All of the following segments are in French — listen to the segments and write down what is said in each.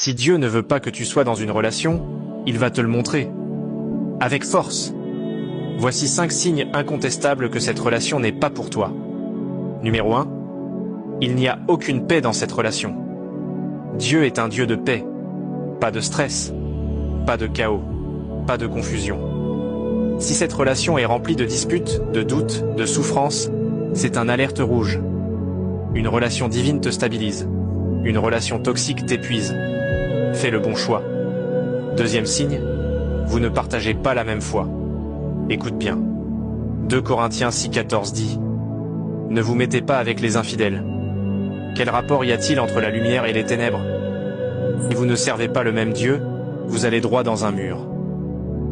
Si Dieu ne veut pas que tu sois dans une relation, il va te le montrer. Avec force. Voici 5 signes incontestables que cette relation n'est pas pour toi. Numéro 1. Il n'y a aucune paix dans cette relation. Dieu est un Dieu de paix. Pas de stress. Pas de chaos. Pas de confusion. Si cette relation est remplie de disputes, de doutes, de souffrances, c'est un alerte rouge. Une relation divine te stabilise. Une relation toxique t'épuise. Fais le bon choix. Deuxième signe, vous ne partagez pas la même foi. Écoute bien. 2 Corinthiens 6,14 dit « Ne vous mettez pas avec les infidèles. Quel rapport y a-t-il entre la lumière et les ténèbres? Si vous ne servez pas le même Dieu, vous allez droit dans un mur.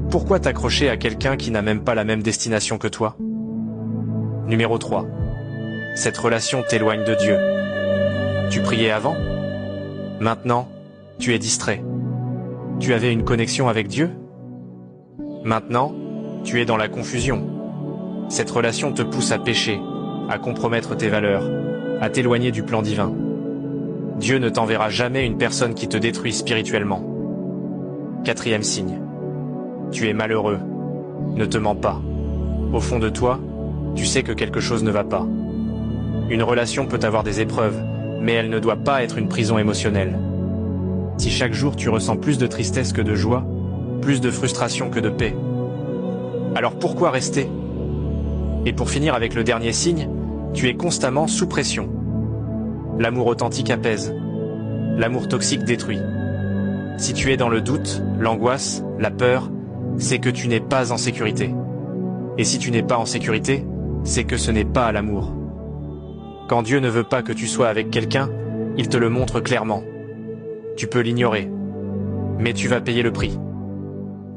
Pourquoi t'accrocher à quelqu'un qui n'a même pas la même destination que toi? Numéro 3. Cette relation t'éloigne de Dieu. Tu priais avant? Maintenant, tu es distrait. Tu avais une connexion avec Dieu? Maintenant, tu es dans la confusion. Cette relation te pousse à pécher, à compromettre tes valeurs, à t'éloigner du plan divin. Dieu ne t'enverra jamais une personne qui te détruit spirituellement. 4e signe. Tu es malheureux. Ne te mens pas. Au fond de toi, tu sais que quelque chose ne va pas. Une relation peut avoir des épreuves, mais elle ne doit pas être une prison émotionnelle. Si chaque jour tu ressens plus de tristesse que de joie, plus de frustration que de paix, alors pourquoi rester? Et pour finir avec le dernier signe, tu es constamment sous pression. L'amour authentique apaise. L'amour toxique détruit. Si tu es dans le doute, l'angoisse, la peur, c'est que tu n'es pas en sécurité. Et si tu n'es pas en sécurité, c'est que ce n'est pas l'amour. Quand Dieu ne veut pas que tu sois avec quelqu'un, il te le montre clairement. Tu peux l'ignorer, mais tu vas payer le prix.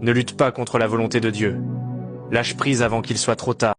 Ne lutte pas contre la volonté de Dieu. Lâche prise avant qu'il soit trop tard.